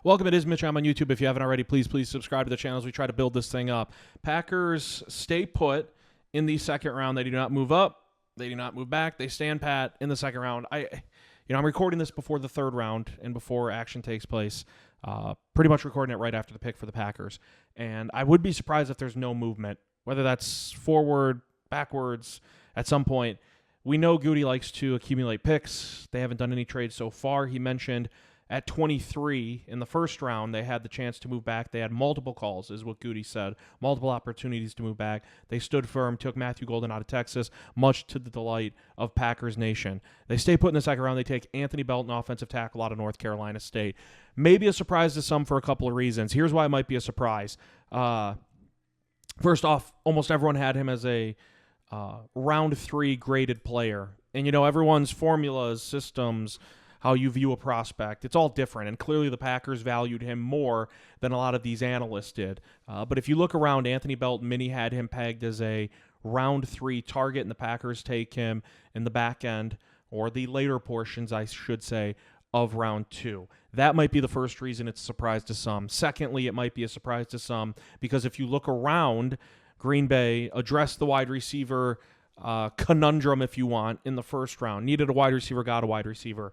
Welcome. It is Mitch. I'm on YouTube. If you haven't already, please subscribe to the channel as we try to build this thing up. Packers stay put in the second round. They do not move up. They do not move back. They stand pat in the second round. I'm recording this before the third round and before action takes place. Pretty much recording it right after the pick for the Packers. And I would be surprised if there's no movement, whether that's forward, backwards, at some point. We know Goody likes to accumulate picks. They haven't done any trades so far. He mentioned at 23 in the first round, they had the chance to move back. They had multiple calls, is what Goody said, multiple opportunities to move back. They stood firm, took Matthew Golden out of Texas, much to the delight of Packers Nation. They stay put in the second round. They take Anthony Belton, offensive tackle out of North Carolina State. Maybe a surprise to some for a couple of reasons. Here's why it might be a surprise. First off, almost everyone had him as a round 3 graded player. And, everyone's formulas, systems, how you view a prospect, it's all different. And clearly the Packers valued him more than a lot of these analysts did. But if you look around, Anthony Belton, many had him pegged as a round 3 target, and the Packers take him in the back end, or the later portions, I should say, of round 2. That might be the first reason it's a surprise to some. Secondly, it might be a surprise to some because if you look around, Green Bay addressed the wide receiver conundrum, if you want, in the first round. Needed a wide receiver, got a wide receiver.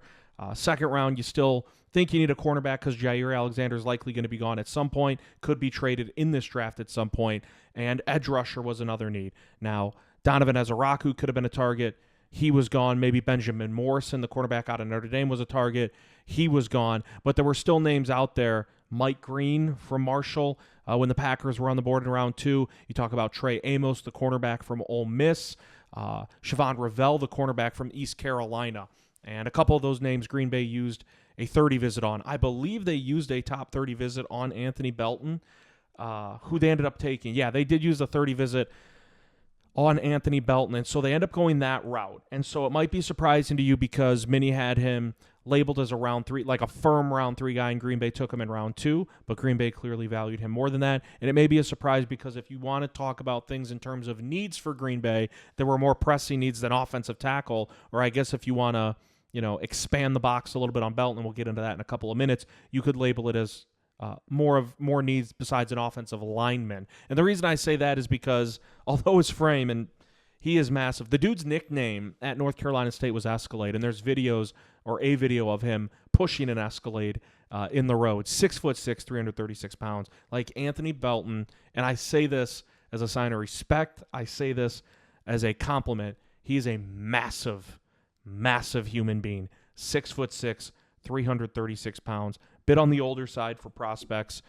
Second round, you still think you need a cornerback because Jair Alexander is likely going to be gone at some point, could be traded in this draft at some point, and edge rusher was another need. Now, Donovan Ezaraku could have been a target. He was gone. Maybe Benjamin Morrison, the cornerback out of Notre Dame, was a target. He was gone. But there were still names out there. Mike Green from Marshall, when the Packers were on the board in round 2. You talk about Trey Amos, the cornerback from Ole Miss. Siobhan Ravel, the cornerback from East Carolina. And a couple of those names Green Bay used a 30 visit on. I believe they used a top 30 visit on Anthony Belton, who they ended up taking. Yeah, they did use a 30 visit on Anthony Belton, and so they end up going that route. And so it might be surprising to you because many had him labeled as a round 3, like a firm round 3 guy, and Green Bay took him in round 2, but Green Bay clearly valued him more than that. And it may be a surprise because if you want to talk about things in terms of needs for Green Bay, there were more pressing needs than offensive tackle, or I guess if you want to expand the box a little bit on Belton, and we'll get into that in a couple of minutes, you could label it as more needs besides an offensive lineman. And the reason I say that is because although his frame, and he is massive, the dude's nickname at North Carolina State was Escalade, and there's videos or a video of him pushing an Escalade in the road. 6'6", 336 pounds, like Anthony Belton. And I say this as a sign of respect. I say this as a compliment. He is a massive human being. 6'6", 336 pounds. Bit on the older side for prospects.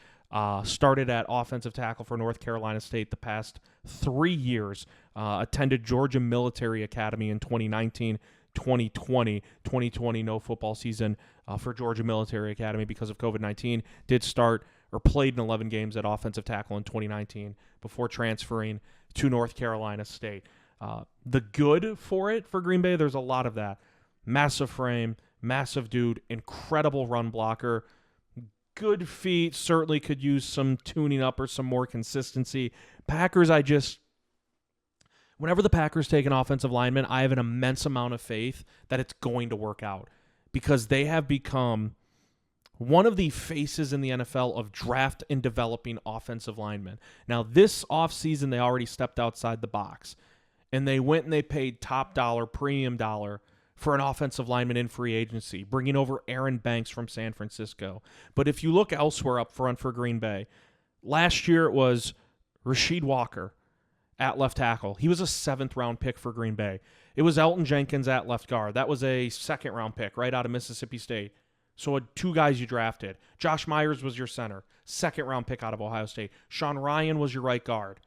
Started at offensive tackle for North Carolina State the past 3 years. Attended Georgia Military Academy in 2019, 2020. 2020, no football season for Georgia Military Academy because of COVID-19. Did start or played in 11 games at offensive tackle in 2019 before transferring to North Carolina State. The good for it for Green Bay, there's a lot of that. Massive frame, massive dude, incredible run blocker, good feet, certainly could use some tuning up or some more consistency. Packers, whenever the Packers take an offensive lineman, I have an immense amount of faith that it's going to work out because they have become one of the faces in the NFL of draft and developing offensive linemen. Now, this offseason, they already stepped outside the box, and they went and they paid top dollar, premium dollar for an offensive lineman in free agency, bringing over Aaron Banks from San Francisco. But if you look elsewhere up front for Green Bay, last year it was Rasheed Walker at left tackle. He was a 7th-round pick for Green Bay. It was Elton Jenkins at left guard. That was a 2nd-round pick right out of Mississippi State. So 2 guys you drafted. Josh Myers was your center, 2nd-round pick out of Ohio State. Sean Ryan was your right guard.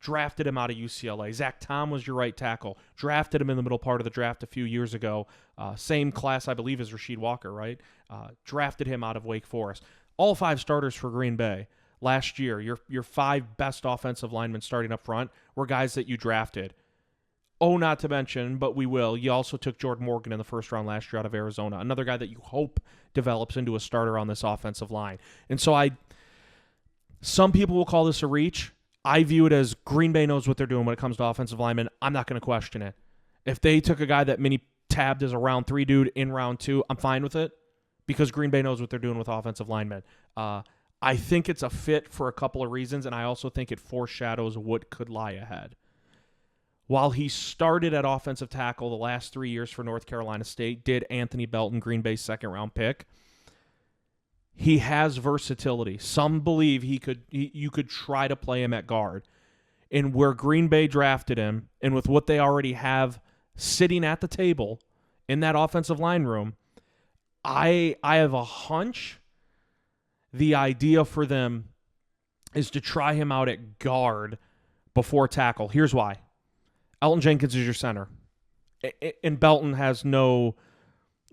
Drafted him out of UCLA. Zach Tom was your right tackle. Drafted him in the middle part of the draft a few years ago. Same class, I believe, as Rasheed Walker, right? Drafted him out of Wake Forest. All 5 starters for Green Bay last year, your 5 best offensive linemen starting up front were guys that you drafted. Oh, not to mention, but we will, you also took Jordan Morgan in the 1st round last year out of Arizona, another guy that you hope develops into a starter on this offensive line. And so some people will call this a reach. I view it as Green Bay knows what they're doing when it comes to offensive linemen. I'm not going to question it. If they took a guy that many tabbed as a round 3 dude in round 2, I'm fine with it because Green Bay knows what they're doing with offensive linemen. I think it's a fit for a couple of reasons, and I also think it foreshadows what could lie ahead. While he started at offensive tackle the last 3 years for North Carolina State, did Anthony Belton, Green Bay's second-round pick, he has versatility. Some believe you could try to play him at guard. And where Green Bay drafted him, and with what they already have sitting at the table in that offensive line room, I have a hunch the idea for them is to try him out at guard before tackle. Here's why. Elton Jenkins is your center. And Belton has no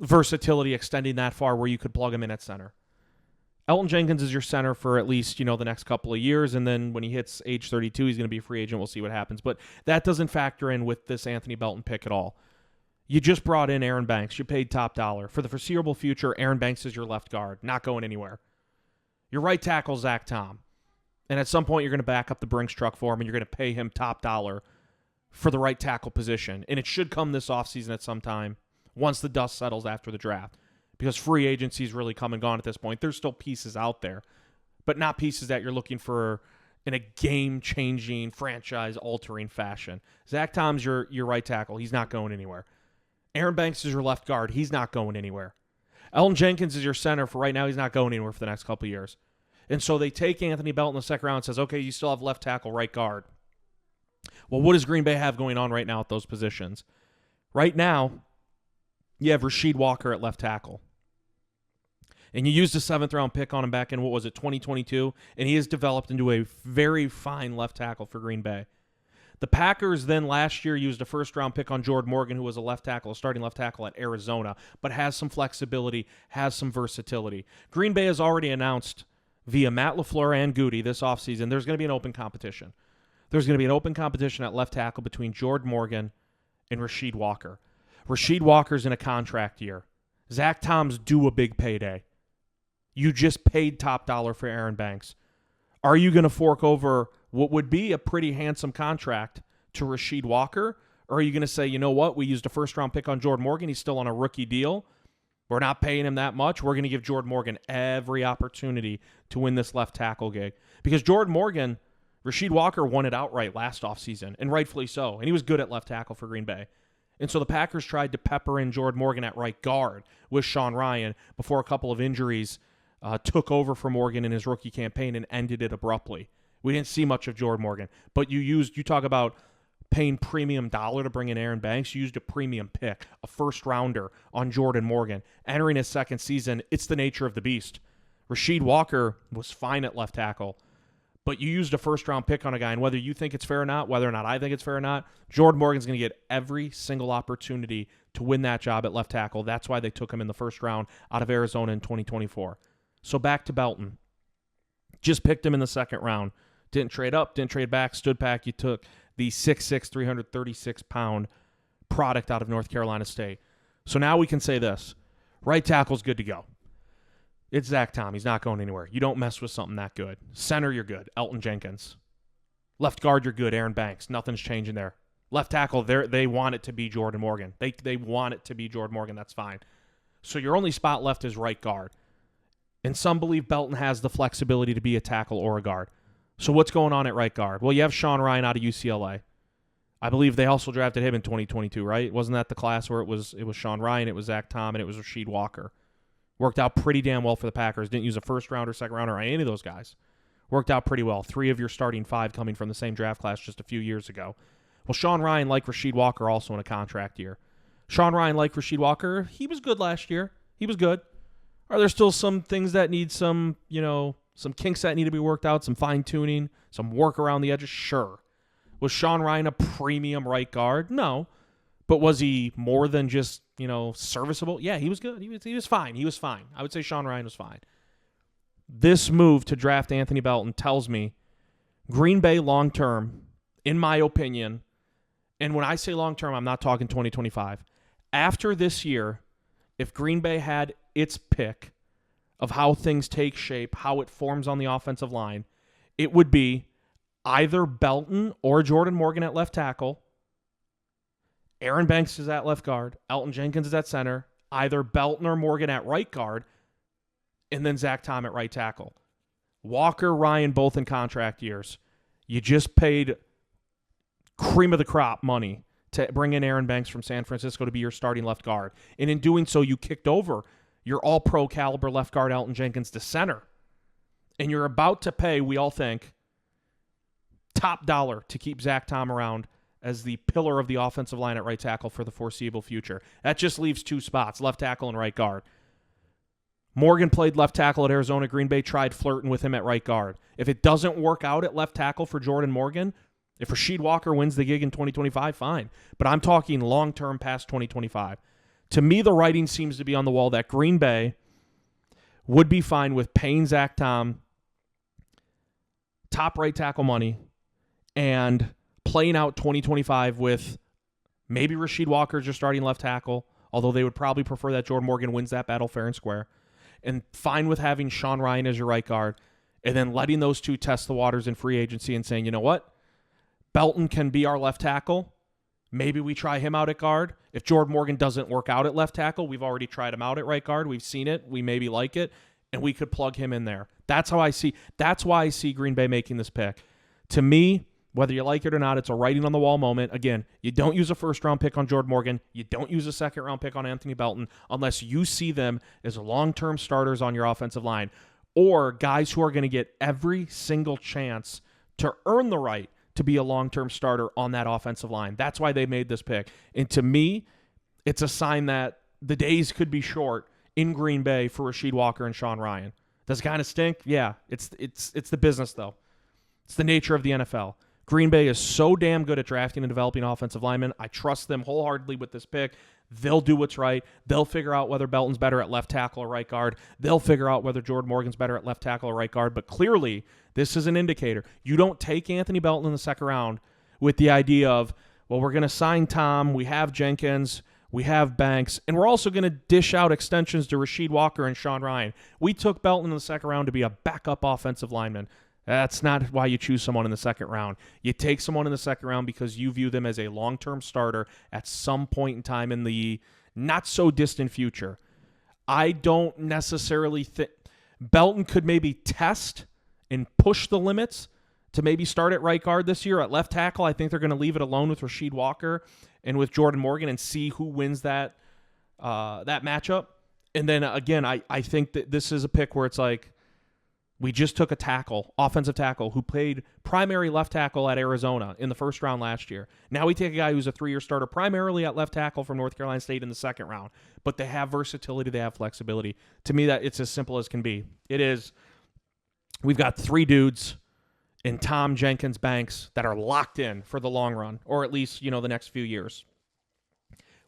versatility extending that far where you could plug him in at center. Elton Jenkins is your center for at least, the next couple of years, and then when he hits age 32, he's going to be a free agent. We'll see what happens. But that doesn't factor in with this Anthony Belton pick at all. You just brought in Aaron Banks. You paid top dollar. For the foreseeable future, Aaron Banks is your left guard, not going anywhere. Your right tackle, Zach Tom. And at some point, you're going to back up the Brinks truck for him, and you're going to pay him top dollar for the right tackle position. And it should come this offseason at some time once the dust settles after the draft. Because free agency is really come and gone at this point. There's still pieces out there, but not pieces that you're looking for in a game-changing, franchise-altering fashion. Zach Tom's your right tackle. He's not going anywhere. Aaron Banks is your left guard. He's not going anywhere. Elton Jenkins is your center for right now. He's not going anywhere for the next couple of years. And so they take Anthony Belton in the second round and says, okay, you still have left tackle, right guard. Well, what does Green Bay have going on right now at those positions? Right now, you have Rasheed Walker at left tackle. And you used a 7th-round pick on him back in, 2022? And he has developed into a very fine left tackle for Green Bay. The Packers then last year used a 1st-round pick on Jordan Morgan, who was a starting left tackle at Arizona, but has some flexibility, has some versatility. Green Bay has already announced via Matt LaFleur and Goody this offseason there's going to be an open competition. There's going to be an open competition at left tackle between Jordan Morgan and Rasheed Walker. Rasheed Walker's in a contract year. Zach Tom's due a big payday. You just paid top dollar for Aaron Banks. Are you going to fork over what would be a pretty handsome contract to Rasheed Walker? Or are you going to say, you know what, we used a 1st-round pick on Jordan Morgan. He's still on a rookie deal. We're not paying him that much. We're going to give Jordan Morgan every opportunity to win this left tackle gig. Because Jordan Morgan, Rasheed Walker won it outright last offseason, and rightfully so. And he was good at left tackle for Green Bay. And so the Packers tried to pepper in Jordan Morgan at right guard with Sean Ryan before a couple of injuries took over for Morgan in his rookie campaign and ended it abruptly. We didn't see much of Jordan Morgan. But you talk about paying premium dollar to bring in Aaron Banks. You used a premium pick, a 1st-rounder on Jordan Morgan. Entering his 2nd season, it's the nature of the beast. Rasheed Walker was fine at left tackle. But you used a 1st-round pick on a guy, and whether you think it's fair or not, whether or not I think it's fair or not, Jordan Morgan's going to get every single opportunity to win that job at left tackle. That's why they took him in the 1st round out of Arizona in 2024. So back to Belton. Just picked him in the 2nd round. Didn't trade up, didn't trade back, stood back. You took the 6'6", 336-pound product out of North Carolina State. So now we can say this. Right tackle's good to go. It's Zach Tom. He's not going anywhere. You don't mess with something that good. Center, you're good. Elton Jenkins. Left guard, you're good. Aaron Banks. Nothing's changing there. Left tackle, they want it to be Jordan Morgan. They want it to be Jordan Morgan. That's fine. So your only spot left is right guard. And some believe Belton has the flexibility to be a tackle or a guard. So what's going on at right guard? Well, you have Sean Ryan out of UCLA. I believe they also drafted him in 2022, right? Wasn't that the class where it was Sean Ryan, it was Zach Tom, and it was Rasheed Walker? Worked out pretty damn well for the Packers. Didn't use a 1st-rounder, 2nd-rounder, or any of those guys. Worked out pretty well. 3 of your starting 5 coming from the same draft class just a few years ago. Well, Sean Ryan, like Rasheed Walker, also in a contract year. Sean Ryan, like Rasheed Walker, he was good last year. He was good. Are there still some things that need some kinks that need to be worked out, some fine-tuning, some work around the edges? Sure. Was Sean Ryan a premium right guard? No. But was he more than just, serviceable? Yeah, he was good. He was fine. He was fine. I would say Sean Ryan was fine. This move to draft Anthony Belton tells me Green Bay long-term, in my opinion, and when I say long-term, I'm not talking 2025. After this year, if Green Bay had its pick of how things take shape, how it forms on the offensive line, it would be either Belton or Jordan Morgan at left tackle, Aaron Banks is at left guard, Elton Jenkins is at center, either Belton or Morgan at right guard, and then Zach Tom at right tackle. Walker, Ryan, both in contract years. You just paid cream of the crop money to bring in Aaron Banks from San Francisco to be your starting left guard. And in doing so, you kicked over your all-pro caliber left guard Elton Jenkins to center. And you're about to pay, we all think, top dollar to keep Zach Tom around as the pillar of the offensive line at right tackle for the foreseeable future. That just leaves two spots, left tackle and right guard. Morgan played left tackle at Arizona. Green Bay tried flirting with him at right guard. If it doesn't work out at left tackle for Jordan Morgan, if Rasheed Walker wins the gig in 2025, fine. But I'm talking long-term past 2025. To me, the writing seems to be on the wall that Green Bay would be fine with paying Zach Tom top right tackle money and playing out 2025 with maybe Rasheed Walker as your starting left tackle, although they would probably prefer that Jordan Morgan wins that battle fair and square, and fine with having Sean Ryan as your right guard, and then letting those two test the waters in free agency and saying, you know what? Belton can be our left tackle. Maybe we try him out at guard. If Jordan Morgan doesn't work out at left tackle, we've already tried him out at right guard. We've seen it. We maybe like it, and we could plug him in there. That's why I see Green Bay making this pick. To me, whether you like it or not, it's a writing on the wall moment. Again, you don't use a first-round pick on Jordan Morgan. You don't use a second-round pick on Anthony Belton unless you see them as long-term starters on your offensive line or guys who are going to get every single chance to earn the right to be a long-term starter on that offensive line. That's why they made this pick. And to me, it's a sign that the days could be short in Green Bay for Rasheed Walker and Sean Ryan. Does it kind of stink? Yeah. It's the business, though. It's the nature of the NFL. Green Bay is so damn good at drafting and developing offensive linemen. I trust them wholeheartedly with this pick. They'll do what's right. They'll figure out whether Belton's better at left tackle or right guard. They'll figure out whether Jordan Morgan's better at left tackle or right guard. But clearly, this is an indicator. You don't take Anthony Belton in the second round with the idea of, well, we're going to sign Tom. We have Jenkins. We have Banks. And we're also going to dish out extensions to Rasheed Walker and Sean Ryan. We took Belton in the second round to be a backup offensive lineman. That's not why you choose someone in the second round. You take someone in the second round because you view them as a long-term starter at some point in time in the not-so-distant future. I don't necessarily think Belton could maybe test and push the limits to maybe start at right guard this year. At left tackle, I think they're going to leave it alone with Rasheed Walker and with Jordan Morgan and see who wins that matchup. And then, again, I think that this is a pick where it's like, we just took a tackle, offensive tackle, who played primary left tackle at Arizona in the first round last year. Now we take a guy who's a 3-year starter primarily at left tackle from North Carolina State in the second round. But they have versatility, they have flexibility. To me, that it's as simple as can be. It is, we've got 3 dudes in Tom, Jenkins, Banks that are locked in for the long run, or at least, the next few years.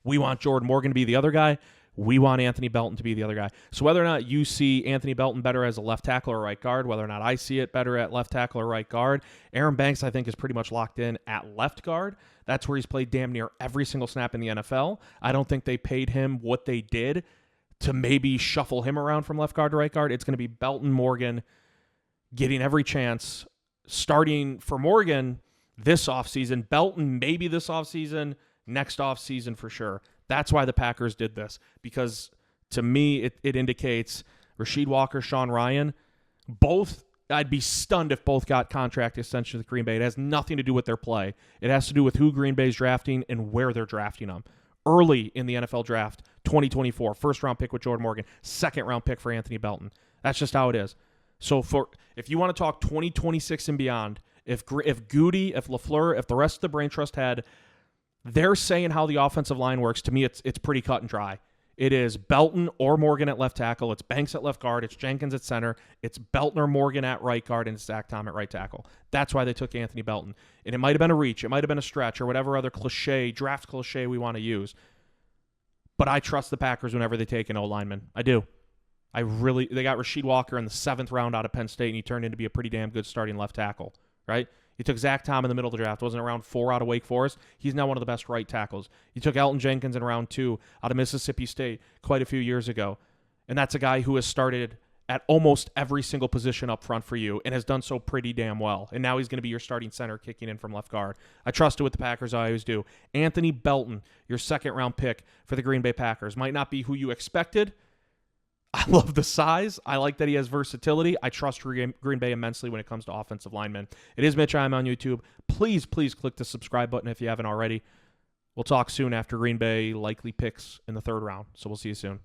We want Jordan Morgan to be the other guy. We want Anthony Belton to be the other guy. So whether or not you see Anthony Belton better as a left tackle or right guard, whether or not I see it better at left tackle or right guard, Aaron Banks, I think, is pretty much locked in at left guard. That's where he's played damn near every single snap in the NFL. I don't think they paid him what they did to maybe shuffle him around from left guard to right guard. It's going to be Belton, Morgan getting every chance, starting for Morgan this offseason, Belton maybe this offseason, next offseason for sure. That's why the Packers did this, because to me, it indicates Rasheed Walker, Sean Ryan, both, I'd be stunned if both got contract extensions with Green Bay. It has nothing to do with their play. It has to do with who Green Bay's drafting and where they're drafting them. Early in the NFL draft, 2024, first-round pick with Jordan Morgan, second-round pick for Anthony Belton. That's just how it is. So if you want to talk 2026 and beyond, if Goody, if LaFleur, if the rest of the Brain Trust had, they're saying how the offensive line works, to me, it's pretty cut and dry. It is Belton or Morgan at left tackle. It's Banks at left guard. It's Jenkins at center. It's Belton or Morgan at right guard, and it's Zach Tom at right tackle. That's why they took Anthony Belton. And it might have been a reach. It might have been a stretch or whatever other draft cliche we want to use. But I trust the Packers whenever they take an O-lineman. I do. They got Rasheed Walker in the 7th round out of Penn State, and he turned into be a pretty damn good starting left tackle, right? You took Zach Tom in the middle of the draft. Wasn't around 4 out of Wake Forest. He's now one of the best right tackles. You took Elton Jenkins in round 2 out of Mississippi State quite a few years ago. And that's a guy who has started at almost every single position up front for you and has done so pretty damn well. And now he's going to be your starting center kicking in from left guard. I trust it with the Packers. I always do. Anthony Belton, your second-round pick for the Green Bay Packers. Might not be who you expected. I love the size. I like that he has versatility. I trust Green Bay immensely when it comes to offensive linemen. It is Mitch. I'm on YouTube. Please click the subscribe button if you haven't already. We'll talk soon after Green Bay likely picks in the 3rd round. So we'll see you soon.